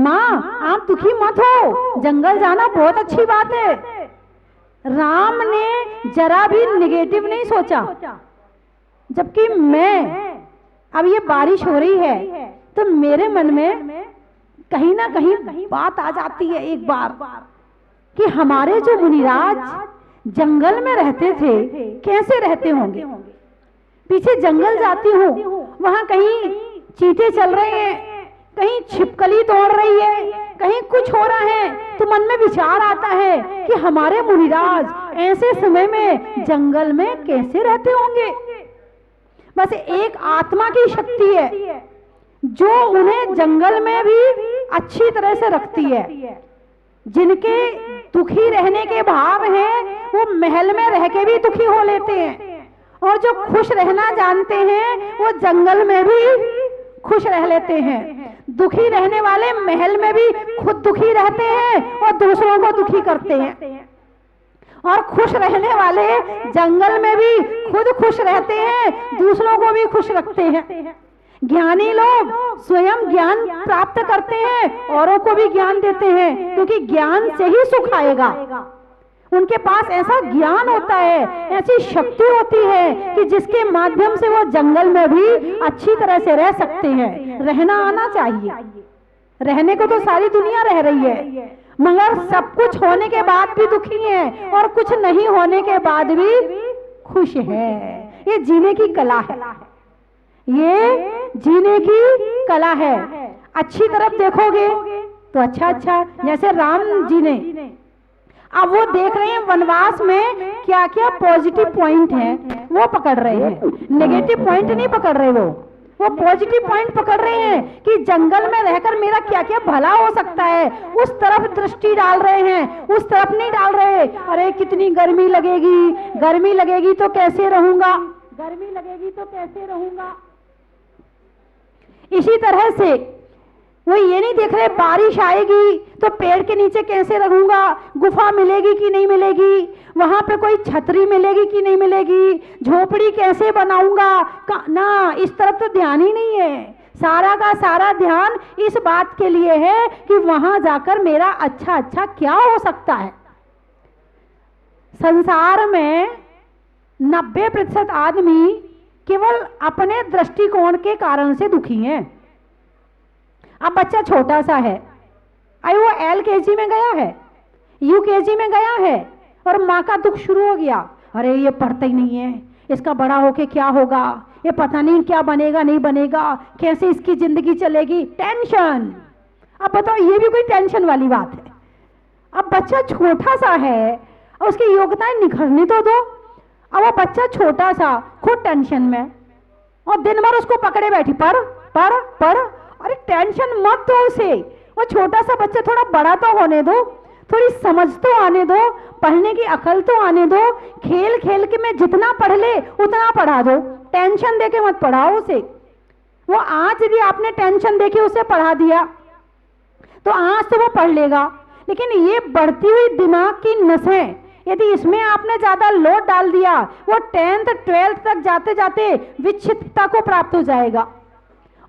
माँ आप दुखी मत हो, जंगल जाना बहुत अच्छी बात है। राम ने जरा भी निगेटिव नहीं सोचा। जबकि मैं, अब ये बारिश हो रही है तो मेरे मन में कहीं ना कहीं बात आ जाती है एक बार कि हमारे जो मुनिराज जंगल में रहते थे कैसे रहते होंगे। पीछे जंगल जाती हूँ, वहां कहीं चींटे चल रहे हैं, कहीं छिपकली दौड़ रही है, कहीं कुछ हो रहा है, तो मन में विचार आता है कि हमारे मुनिराज ऐसे समय में जंगल में कैसे रहते होंगे। बस एक आत्मा की शक्ति है जो उन्हें जंगल में भी अच्छी तरह से रखती है। जिनके दुखी रहने के भाव हैं वो महल में रह के भी दुखी हो लेते हैं, और जो खुश रहना जानते हैं वो जंगल में भी खुश रह लेते हैं। दुखी रहने वाले महल में भी खुद दुखी रहते हैं और दूसरों को दुखी करते हैं, और खुश रहने वाले जंगल में भी खुद खुश रहते हैं, दूसरों को भी खुश रखते हैं। ज्ञानी लोग स्वयं ज्ञान प्राप्त करते हैं, औरों को भी ज्ञान देते हैं, क्योंकि ज्ञान से ही सुख आएगा। उनके पास ऐसा ज्ञान होता है, ऐसी शक्ति होती है कि जिसके माध्यम से वो जंगल में भी अच्छी तरह से रह सकते हैं। रहना आना चाहिए। रहने को तो सारी दुनिया रह रही है, मगर सब कुछ होने के बाद भी दुखी है और कुछ नहीं होने के बाद भी खुश है। ये जीने की कला है, ये जीने की कला है। अच्छी तरफ देखोगे तो अच्छा, जैसे राम जी ने, अब वो देख रहे हैं वनवास में क्या क्या पॉजिटिव पॉइंट है वो पकड़ रहे हैं, नेगेटिव पॉइंट नहीं पकड़ रहे। वो पॉजिटिव पॉइंट पकड़ रहे हैं कि जंगल में रहकर मेरा क्या क्या भला हो सकता है, उस तरफ दृष्टि डाल रहे हैं, उस तरफ नहीं डाल रहे अरे कितनी गर्मी लगेगी तो कैसे रहूंगा, इसी तरह से वो ये नहीं देख रहे बारिश आएगी तो पेड़ के नीचे कैसे रहूंगा, गुफा मिलेगी कि नहीं मिलेगी, वहां पे कोई छतरी मिलेगी कि नहीं मिलेगी, झोपड़ी कैसे बनाऊंगा ना, इस तरफ तो ध्यान ही नहीं है। सारा का सारा ध्यान इस बात के लिए है कि वहां जाकर मेरा अच्छा क्या हो सकता है। संसार में 90% आदमी केवल अपने दृष्टिकोण के कारण से दुखी हैं। अब बच्चा छोटा सा है, अरे वो LKG में गया है, UKG में गया है, और माँ का दुख शुरू हो गया, अरे ये पढ़ता ही नहीं है, इसका बड़ा होके क्या होगा, ये पता नहीं क्या बनेगा नहीं बनेगा, कैसे इसकी जिंदगी चलेगी, टेंशन। अब बताओ ये भी कोई टेंशन वाली बात है। अब बच्चा छोटा सा है, उसकी योग्यताएं निखरने तो दो। अब वो बच्चा छोटा सा खुद टेंशन में, और दिन भर उसको पकड़े बैठी, पढ़। अरे टेंशन मत दो उसे, वो छोटा सा बच्चा थोड़ा बड़ा तो होने दो, थोड़ी समझ तो आने दो, पढ़ने की अकल तो आने दो। खेल खेल के में जितना पढ़ ले उतना पढ़ा दो, टेंशन देके मत पढ़ाओ उसे। वो आज यदि आपने टेंशन देके उसे पढ़ा दिया तो आज तो वो पढ़ लेगा, लेकिन ये बढ़ती हुई दिमाग की नसें यदि इसमें आपने ज्यादा लोड डाल दिया, वो 10th 12th तक जाते जाते विच्छिन्नता को प्राप्त हो जाएगा,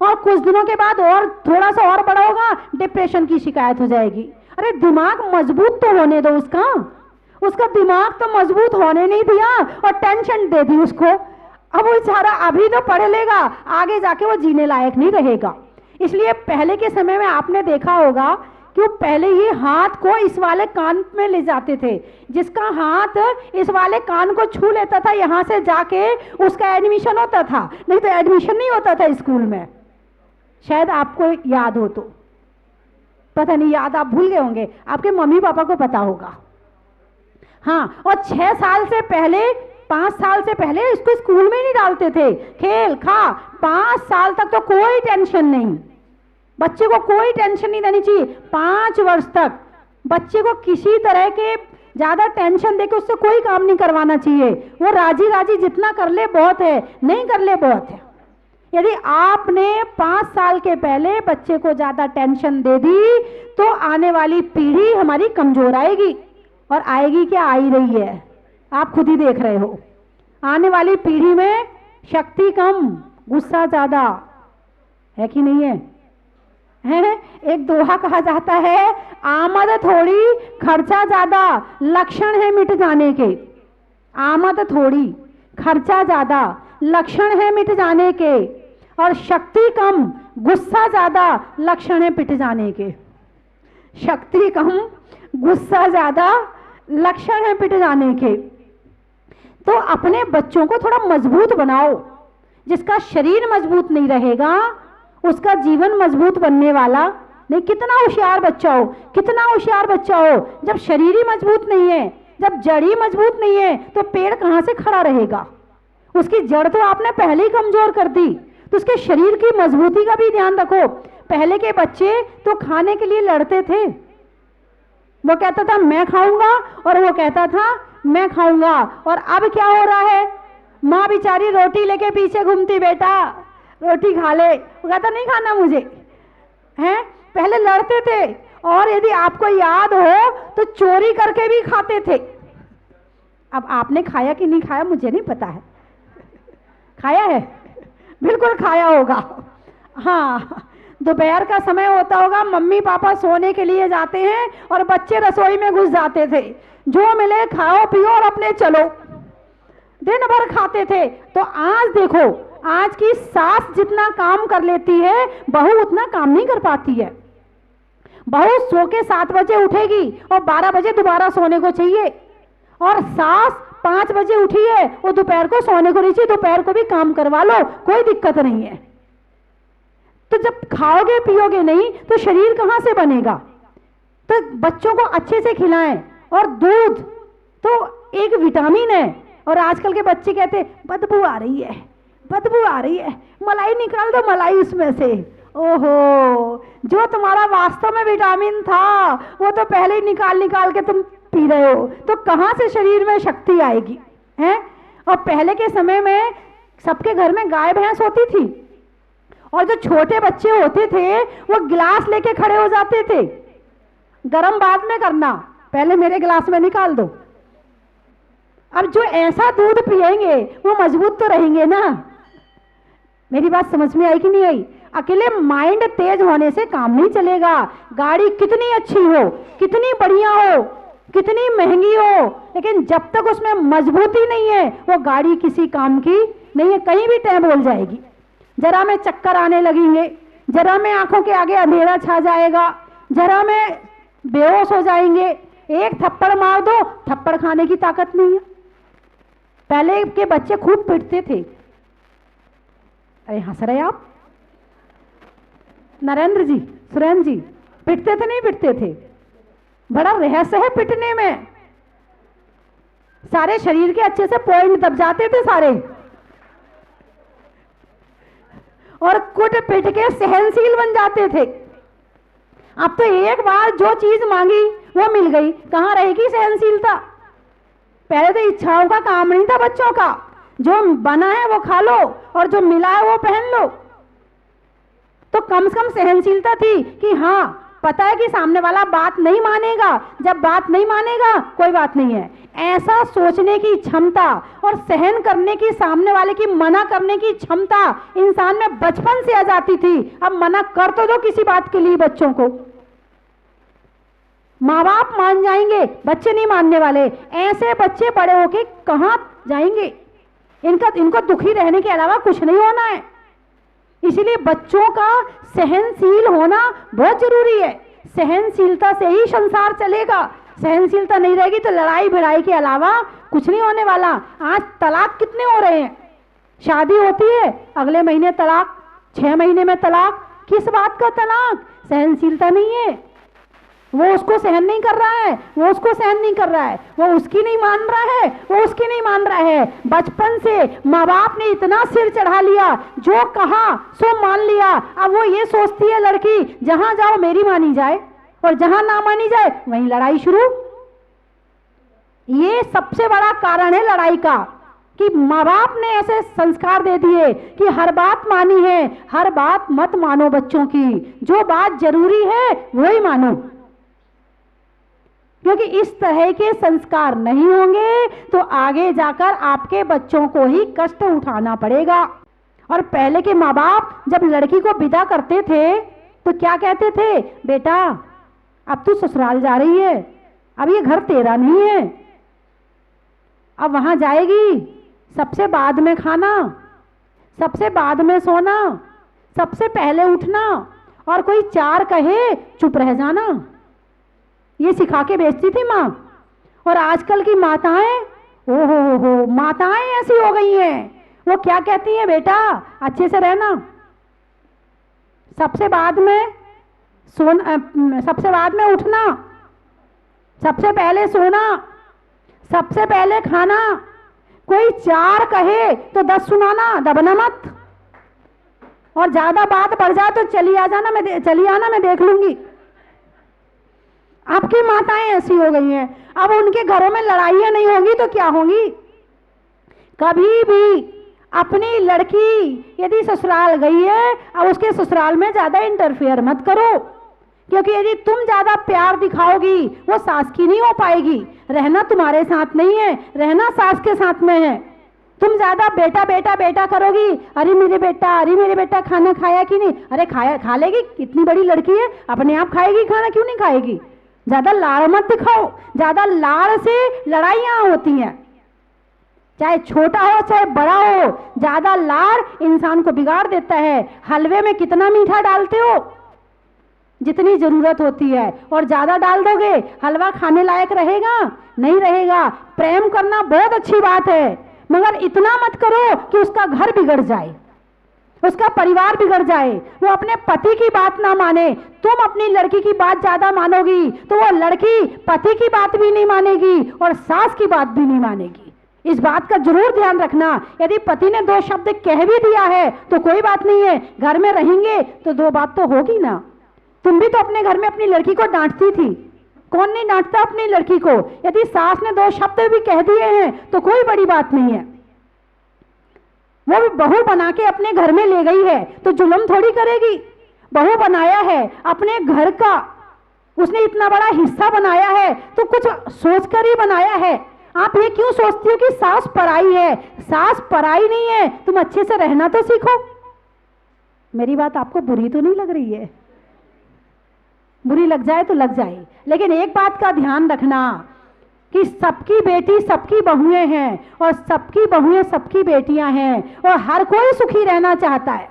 और कुछ दिनों के बाद और थोड़ा सा और बड़ा होगा, डिप्रेशन की शिकायत हो जाएगी। अरे दिमाग मजबूत तो होने दो उसका दिमाग तो मजबूत होने नहीं दिया और टेंशन दे दी उसको। अब वो बेचारा अभी तो पढ़ लेगा, आगे जाके वो जीने लायक नहीं रहेगा। इसलिए पहले के समय में आपने देखा होगा कि वो पहले ही हाथ को इस वाले कान में ले जाते थे, जिसका हाथ इस वाले कान को छू लेता था, यहाँ से जाके उसका एडमिशन होता था, नहीं तो एडमिशन नहीं होता था स्कूल में। शायद आपको याद हो, तो पता नहीं, याद आप भूल गए होंगे, आपके मम्मी पापा को पता होगा। हाँ, और 6 साल से पहले, 5 साल से पहले इसको स्कूल में नहीं डालते थे, खेल खा, 5 साल तक तो कोई टेंशन नहीं, बच्चे को कोई टेंशन नहीं देनी चाहिए। 5 वर्ष तक बच्चे को किसी तरह के ज्यादा टेंशन देके उससे कोई काम नहीं करवाना चाहिए। वो राजी राजी जितना कर ले बहुत है, नहीं कर ले बहुत है। यदि आपने 5 साल के पहले बच्चे को ज्यादा टेंशन दे दी तो आने वाली पीढ़ी हमारी कमजोर आएगी, और आएगी क्या, आ ही रही है, आप खुद ही देख रहे हो। आने वाली पीढ़ी में शक्ति कम, गुस्सा ज्यादा है कि नहीं है? है। एक दोहा कहा जाता है, आमद थोड़ी खर्चा ज्यादा लक्षण है मिट जाने के। आमद थोड़ी खर्चा ज्यादा लक्षण है मिट जाने के, और शक्ति कम गुस्सा ज्यादा लक्षण है पिट जाने के। शक्ति कम गुस्सा ज्यादा लक्षण है पिट जाने के। तो अपने बच्चों को थोड़ा मजबूत बनाओ। जिसका शरीर मजबूत नहीं रहेगा उसका जीवन मजबूत बनने वाला नहीं। कितना होशियार बच्चा हो, कितना होशियार बच्चा हो, जब शरीर ही मजबूत नहीं है, जब जड़ ही मजबूत नहीं है, तो पेड़ कहाँ से खड़ा रहेगा? उसकी जड़ तो आपने पहले ही कमजोर कर दी। तो उसके शरीर की मजबूती का भी ध्यान रखो। पहले के बच्चे तो खाने के लिए लड़ते थे। वो कहता था मैं खाऊंगा और वो कहता था मैं खाऊंगा। और अब क्या हो रहा है? माँ बेचारी रोटी लेके पीछे घूमती, बेटा रोटी खा ले। वो कहता नहीं खाना मुझे, हैं? पहले लड़ते थे, और यदि आपको याद हो तो चोरी करके भी खाते थे। अब आपने खाया कि नहीं खाया मुझे नहीं पता है। खाया है? बिल्कुल खाया होगा। हाँ, दोपहर का समय होता होगा, मम्मी पापा सोने के लिए जाते हैं और बच्चे रसोई में घुस जाते थे। जो मिले खाओ पियो और अपने चलो, दिन भर खाते थे। तो आज देखो, आज की सास जितना काम कर लेती है बहू उतना काम नहीं कर पाती है। बहू सो के 7 बजे उठेगी और 12 बजे दोबारा सोने को चाहिए, और सास 5 बजे उठी है वो दोपहर को सोने को नहीं चाहिए। दोपहर को भी काम करवा लो, कोई दिक्कत नहीं है। तो जब खाओगे पियोगे नहीं तो शरीर कहाँ से बनेगा? तो बच्चों को अच्छे से खिलाएं। और दूध तो एक विटामिन है, और आजकल के बच्चे कहते हैं बदबू आ रही है, बदबू आ रही है, मलाई निकाल दो मलाई उसमें से। ओहो, जो तुम्हारा वास्तव में विटामिन था वो तो पहले ही निकाल निकाल के तुम पी रहे हो, तो कहाँ से शरीर में शक्ति आएगी? हैं? और पहले के समय में सबके घर में गाय भैंस होती थी, और जो छोटे बच्चे होते थे वो गिलास लेके खड़े हो जाते थे। गरम बाद में करना, पहले मेरे गिलास में निकाल दो। अब जो ऐसा दूध पिएंगे वो मजबूत तो रहेंगे ना। मेरी बात समझ में आई कि नहीं आई? अकेले माइंड तेज होने से काम नहीं चलेगा। गाड़ी कितनी अच्छी हो, कितनी बढ़िया हो, कितनी महंगी हो, लेकिन जब तक उसमें मजबूती नहीं है वो गाड़ी किसी काम की नहीं है, कहीं भी टैब बोल जाएगी। जरा में चक्कर आने लगेंगे, जरा में आंखों के आगे अंधेरा छा जाएगा, जरा में बेहोश हो जाएंगे। एक थप्पड़ मार दो, थप्पड़ खाने की ताकत नहीं है। पहले के बच्चे खूब पिटते थे। अरे हंस रहे आप? नरेंद्र जी, सुरेंद्र जी, पिटते थे नहीं पिटते थे? बड़ा रहस्य है पिटने में। सारे शरीर के अच्छे से पॉइंट दब जाते थे सारे, और कुट पिट के सहनशील बन जाते थे। अब तो एक बार जो चीज मांगी वो मिल गई, कहां रहेगी सहनशीलता? पहले तो इच्छाओं का काम नहीं था बच्चों का, जो बना है वो खा लो और जो मिला है वो पहन लो। तो कम से कम सहनशीलता थी कि हाँ, पता है कि सामने वाला बात नहीं मानेगा, जब बात नहीं मानेगा कोई बात नहीं है। ऐसा सोचने की क्षमता और सहन करने की, सामने वाले की मना करने की क्षमता इंसान में बचपन से आ जाती थी। अब मना कर तो दो किसी बात के लिए बच्चों को, माँ बाप मान जाएंगे, बच्चे नहीं मानने वाले। ऐसे बच्चे बड़े होके कहाँ जाएंगे? इनको दुखी रहने के अलावा कुछ नहीं होना है। इसलिए बच्चों का सहनशील होना बहुत जरूरी है। सहनशीलता से ही संसार चलेगा। सहनशीलता नहीं रहेगी तो लड़ाई भिड़ाई के अलावा कुछ नहीं होने वाला। आज तलाक कितने हो रहे हैं? शादी होती है, अगले महीने तलाक, 6 महीने में तलाक। किस बात का तलाक? सहनशीलता नहीं है। वो उसको सहन नहीं कर रहा है, वो उसको सहन नहीं कर रहा है, वो उसकी नहीं मान रहा है, वो उसकी नहीं मान रहा है। बचपन से माँ बाप ने इतना सिर चढ़ा लिया, जो कहा सो मान लिया। अब वो ये सोचती है लड़की, जहां जाओ मेरी मानी जाए, और जहां ना मानी जाए वहीं लड़ाई शुरू। ये सबसे बड़ा कारण है लड़ाई का, कि माँ बाप ने ऐसे संस्कार दे दिए कि हर बात मानी है। हर बात मत मानो बच्चों की, जो बात जरूरी है वही मानो। क्योंकि इस तरह के संस्कार नहीं होंगे तो आगे जाकर आपके बच्चों को ही कष्ट उठाना पड़ेगा। और पहले के माँ बाप जब लड़की को विदा करते थे तो क्या कहते थे, बेटा अब तू ससुराल जा रही है, अब ये घर तेरा नहीं है, अब वहां जाएगी, सबसे बाद में खाना, सबसे बाद में सोना, सबसे पहले उठना, और कोई चार कहे चुप रह जाना। ये सिखा के भेजती थी माँ। और आजकल की माताएं, ओहो हो, माताएं ऐसी हो गई हैं, वो क्या कहती हैं, बेटा अच्छे से रहना, सबसे बाद में सोना, सबसे बाद में उठना, सबसे पहले सोना, सबसे पहले खाना, कोई चार कहे तो 10 सुनाना, दबना मत, और ज्यादा बात बढ़ जाए तो चली आना, मैं देख लूंगी। आपकी माताएं ऐसी हो गई हैं। अब उनके घरों में लड़ाइयां नहीं होंगी तो क्या होंगी। कभी भी अपनी लड़की यदि ससुराल गई है, अब उसके ससुराल में ज्यादा इंटरफेयर मत करो, क्योंकि यदि तुम ज्यादा प्यार दिखाओगी वो सास की नहीं हो पाएगी। रहना तुम्हारे साथ नहीं है, रहना सास के साथ में है। तुम ज्यादा बेटा बेटा बेटा करोगी, अरे मेरे बेटा खाना खाया कि नहीं, अरे खाया, खा लेगी, कितनी बड़ी लड़की है, अपने आप खाएगी खाना, क्यों नहीं खाएगी। ज्यादा लाड़ मत दिखाओ, ज्यादा लाड़ से लड़ाइयां होती हैं, चाहे छोटा हो चाहे बड़ा हो, ज्यादा लाड़ इंसान को बिगाड़ देता है। हलवे में कितना मीठा डालते हो, जितनी जरूरत होती है, और ज्यादा डाल दोगे हलवा खाने लायक रहेगा, नहीं रहेगा। प्रेम करना बहुत अच्छी बात है, मगर इतना मत करो कि उसका घर बिगड़ जाए, उसका परिवार बिगड़ जाए, वो अपने पति की बात ना माने। तुम अपनी लड़की की बात ज्यादा मानोगी तो वो लड़की पति की बात भी नहीं मानेगी और सास की बात भी नहीं मानेगी। इस बात का जरूर ध्यान रखना। यदि पति ने 2 शब्द कह भी दिया है तो कोई बात नहीं है, घर में रहेंगे तो 2 बात तो होगी ना। तुम भी तो अपने घर में अपनी लड़की को डांटती थी, कौन नहीं डांटता अपनी लड़की को। यदि सास ने 2 शब्द भी कह दिए हैं तो कोई बड़ी बात नहीं है। वो भी बहू बना के अपने घर में ले गई है तो जुल्म थोड़ी करेगी। बहू बनाया है अपने घर का, उसने इतना बड़ा हिस्सा बनाया है तो कुछ सोचकर ही बनाया है। आप ये क्यों सोचती हो कि सास पराई है। सास पराई नहीं है, तुम अच्छे से रहना तो सीखो। मेरी बात आपको बुरी तो नहीं लग रही है, बुरी लग जाए तो लग जाए, लेकिन एक बात का ध्यान रखना कि सबकी बेटी सबकी बहुएं हैं और सबकी बहुएं सबकी बेटियां हैं और हर कोई सुखी रहना चाहता है।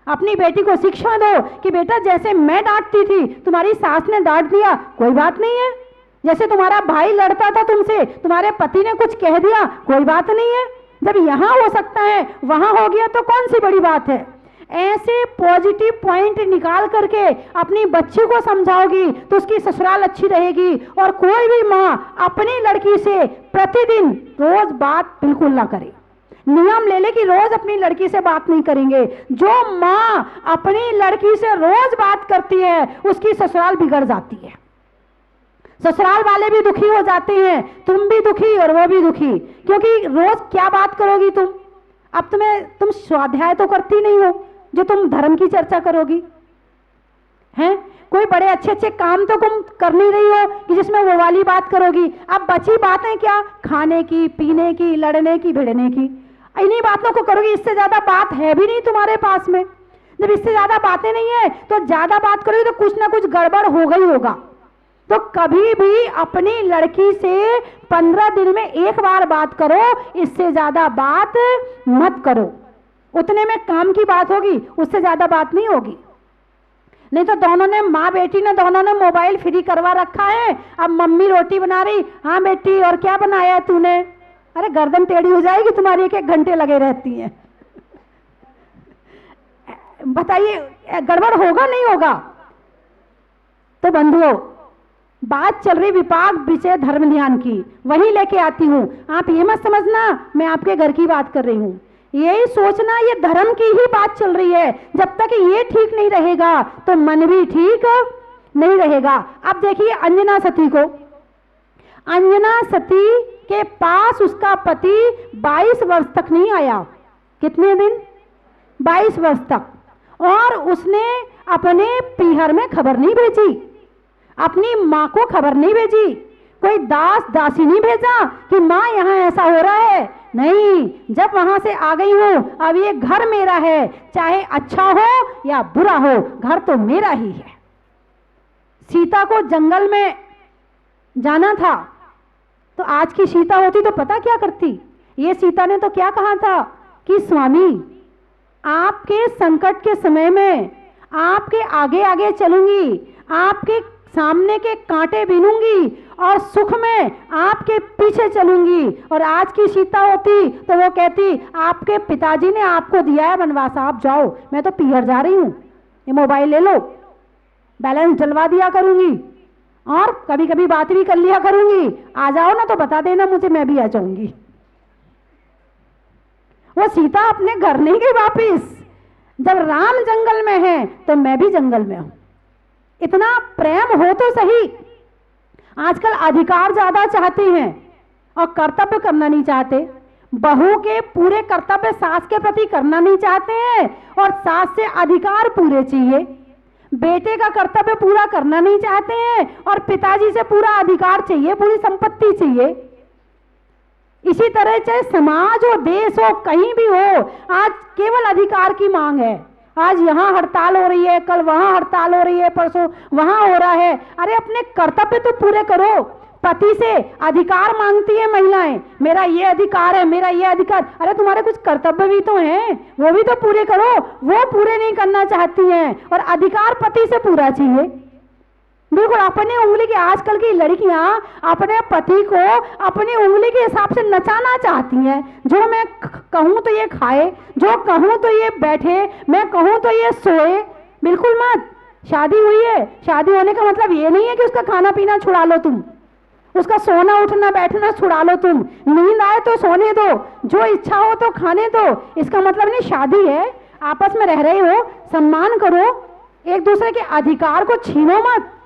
अपनी बेटी को शिक्षा दो कि बेटा जैसे मैं डांटती थी, तुम्हारी सास ने डांट दिया, कोई बात नहीं है। जैसे तुम्हारा भाई लड़ता था तुमसे, तुम्हारे पति ने कुछ कह दिया, कोई बात नहीं है। जब यहां हो सकता है वहां हो गया तो कौन सी बड़ी बात है। ऐसे पॉजिटिव पॉइंट निकाल करके अपनी बच्ची को समझाओगी तो उसकी ससुराल अच्छी रहेगी। और कोई भी माँ अपनी लड़की से प्रतिदिन रोज बात बिल्कुल ना करे, नियम ले ले कि रोज अपनी लड़की से बात नहीं करेंगे। जो माँ अपनी लड़की से रोज बात करती है उसकी ससुराल बिगड़ जाती है, ससुराल वाले भी दुखी हो जाते हैं, तुम भी दुखी और वो भी दुखी। क्योंकि रोज क्या बात करोगी तुम। अब तुम स्वाध्याय तो करती नहीं हो जो तुम धर्म की चर्चा करोगी, हैं? कोई बड़े अच्छे अच्छे काम तो तुम कर नहीं रही हो कि जिसमें वो वाली बात करोगी। अब बची बातें क्या, खाने की, पीने की, लड़ने की, भिड़ने की, इन्हीं बातों को करोगी। इससे ज्यादा बात है भी नहीं तुम्हारे पास में। जब इससे ज्यादा बातें नहीं है तो ज्यादा बात करोगी तो कुछ ना कुछ गड़बड़ होगा ही होगा। तो कभी भी अपनी लड़की से 15 दिन में 1 बार बात करो, इससे ज्यादा बात मत करो। उतने में काम की बात होगी, उससे ज्यादा बात नहीं होगी। नहीं तो दोनों ने, माँ बेटी ने दोनों ने मोबाइल फ्री करवा रखा है। अब मम्मी रोटी बना रही, हाँ बेटी और क्या बनाया तूने, अरे गर्दन टेढ़ी हो जाएगी तुम्हारी, 1-1 घंटे लगे रहती हैं। बताइए गड़बड़ होगा नहीं होगा। तो बंधुओं, बात चल रही विपाक विषय धर्म ध्यान की, वही लेके आती हूं। आप ये मत समझना मैं आपके घर की बात कर रही हूं, यही सोचना ये धर्म की ही बात चल रही है। जब तक ये ठीक नहीं रहेगा तो मन भी ठीक नहीं रहेगा। अब देखिए अंजना सती को, अंजना सती के पास उसका पति 22 वर्ष तक नहीं आया। कितने दिन? 22 वर्ष तक। और उसने अपने पीहर में खबर नहीं भेजी, अपनी माँ को खबर नहीं भेजी, कोई दास दासी नहीं भेजा कि माँ यहाँ ऐसा हो रहा है, नहीं, जब वहां से आ गई हूँ, अब ये घर मेरा है, चाहे अच्छा हो या बुरा हो, घर तो मेरा ही है। सीता को जंगल में जाना था, तो आज की सीता होती तो पता क्या करती? ये सीता ने तो क्या कहा था कि स्वामी, आपके संकट के समय में आपके आगे आगे चलूंगी, आपके सामने के कांटे बीनूंगी और सुख में आपके पीछे चलूंगी। और आज की सीता होती तो वो कहती, आपके पिताजी ने आपको दिया है वनवास, आप जाओ, मैं तो पीहर जा रही हूं, ये मोबाइल ले लो, बैलेंस डलवा दिया करूंगी और कभी कभी बात भी कर लिया करूंगी, आ जाओ ना तो बता देना मुझे, मैं भी आ जाऊंगी। वो सीता अपने घर नहीं गई वापिस। जब राम जंगल में है तो मैं भी जंगल में हूं। इतना प्रेम हो तो सही। आजकल अधिकार ज्यादा चाहते हैं और कर्तव्य करना नहीं चाहते। बहू के पूरे कर्तव्य सास के प्रति करना नहीं चाहते हैं और सास से अधिकार पूरे चाहिए। बेटे का कर्तव्य पूरा करना नहीं चाहते हैं और पिताजी से पूरा अधिकार चाहिए, पूरी संपत्ति चाहिए। इसी तरह चाहे समाज हो, देश हो, कहीं भी हो, आज केवल अधिकार की मांग है। आज यहां हड़ताल हो रही है, कल वहां हड़ताल हो रही है, परसों वहां हो रहा है। अरे अपने कर्तव्य तो पूरे करो। पति से अधिकार मांगती है महिलाएं, मेरा ये अधिकार है, मेरा ये अधिकार। अरे तुम्हारे कुछ कर्तव्य भी तो हैं, वो भी तो पूरे करो। वो पूरे नहीं करना चाहती हैं और अधिकार पति से पूरा चाहिए। बिल्कुल अपनी उंगली की, आजकल की लड़कियां अपने पति को अपनी उंगली के हिसाब से नचाना चाहती हैं। जो मैं कहूं तो ये खाए, जो कहूं तो ये बैठे, मैं कहूं तो ये सोए। बिल्कुल मत। शादी हुई है, शादी होने का मतलब ये नहीं है कि उसका खाना पीना छुड़ा लो तुम, उसका सोना उठना बैठना छुड़ा लो तुम। नींद आए तो सोने दो, जो इच्छा हो तो खाने दो। इसका मतलब नहीं शादी है, आपस में रह रहे हो, सम्मान करो, एक दूसरे के अधिकार को छीनो मत।